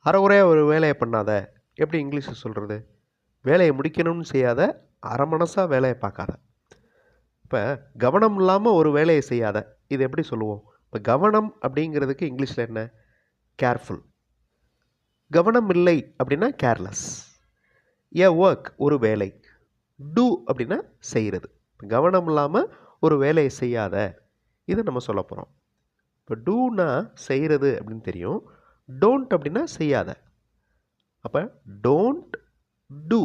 அரைகுறையாக ஒரு வேலையை பண்ணாத எப்படி இங்கிலீஷில் சொல்கிறது? வேலையை முடிக்கணும்னு செய்யாத, அரை மனசாக வேலையை பார்க்காத. இப்போ கவனம் இல்லாமல் ஒரு வேலையை செய்யாத, இது எப்படி சொல்லுவோம்? இப்போ கவனம் அப்படிங்கிறதுக்கு இங்கிலீஷில் என்ன? கேர்ஃபுல். கவனம் இல்லை அப்படின்னா கேர்லெஸ். ஏ ஒர்க் ஒரு வேலை, டூ அப்படின்னா செய்கிறது. கவனம் இல்லாமல் ஒரு வேலையை செய்யாத, இது நம்ம சொல்ல போகிறோம். இப்போ டூனா செய்கிறது அப்படின்னு தெரியும், டோன்ட் அப்படின்னா செய்யாத. அப்போ டோன்ட் டூ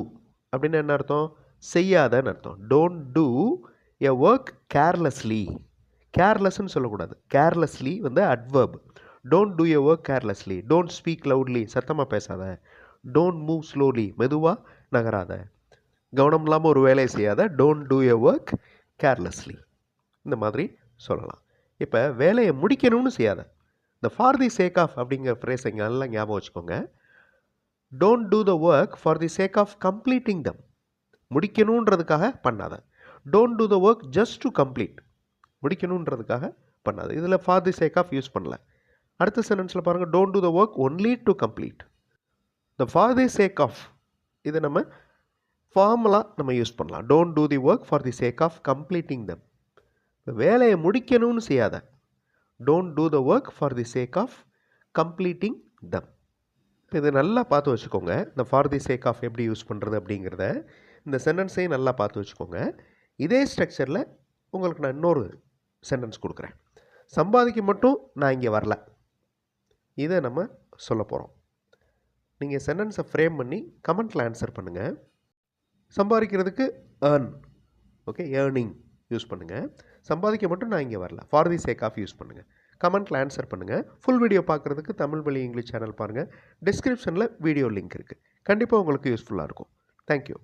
அப்படின்னு என்ன அர்த்தம்? செய்யாதன்னு அர்த்தம். Don't do a work carelessly. கேர்லெஸ்ன்னு சொல்லக்கூடாது. கேர்லெஸ்லி வந்து adverb. Don't do a work carelessly. Don't speak loudly, சத்தமாக பேசாத. டோன்ட் மூவ் ஸ்லோலி, மெதுவாக நகராத. கவனம் இல்லாமல் ஒரு வேலையை செய்யாத. Don't do a work carelessly. இந்த மாதிரி சொல்லலாம். இப்போ வேலையை முடிக்கணும்னு செய்யாத. இந்த ஃபார் தி சேக் ஆஃப் அப்படிங்கிற ஃப்ரேஸ் இங்கே நல்லா ஞாபகம் வச்சுக்கோங்க. Don't do the work for the sake of completing them. முடிக்கணுன்றதுக்காக பண்ணாத. Don't do the work just to complete. முடிக்கணுன்றதுக்காக பண்ணாத. இதில் for the sake of use பண்ணல. அடுத்த சென்டென்ஸில் பாருங்கள், don't do the work only to complete. The for the sake of, இதை நம்ம ஃபார்மலாக நம்ம யூஸ் பண்ணலாம். Don't do the work for the sake of completing them. வேலையை முடிக்கணும்னு செய்யாத. Don't do the work for the sake of completing them. இதை நல்லா பார்த்து வச்சுக்கோங்க. இந்த ஃபார் தி சேக் ஆஃப் எப்படி யூஸ் பண்ணுறது அப்படிங்கிறத இந்த சென்டென்ஸையும் நல்லா பார்த்து வச்சுக்கோங்க. இதே ஸ்ட்ரக்சரில் உங்களுக்கு நான் இன்னொரு சென்டென்ஸ் கொடுக்குறேன். சம்பாதிக்க மட்டும் நான் இங்கே வரல, இதை நம்ம சொல்ல போகிறோம். நீங்கள் சென்டென்ஸை ஃப்ரேம் பண்ணி கமெண்ட்டில் ஆன்சர் பண்ணுங்கள். சம்பாதிக்கிறதுக்கு ஏர்ன், ஓகே, ஏர்னிங் யூஸ் பண்ணுங்கள். சம்பாதிக்க மட்டும் நான் இங்கே வரல, for the sake of use பண்ணுங்கள். கமெண்ட்டில் ஆன்சர் பண்ணுங்கள். ஃபுல் வீடியோ பார்க்குறதுக்கு தமிழ் வழி இங்கிலீஷ் சேனல் பாருங்கள். டிஸ்கிரிப்ஷனில் வீடியோ லிங்க் இருக்குது. கண்டிப்பாக உங்களுக்கு யூஸ்ஃபுல்லாக இருக்கும். தேங்க்யூ.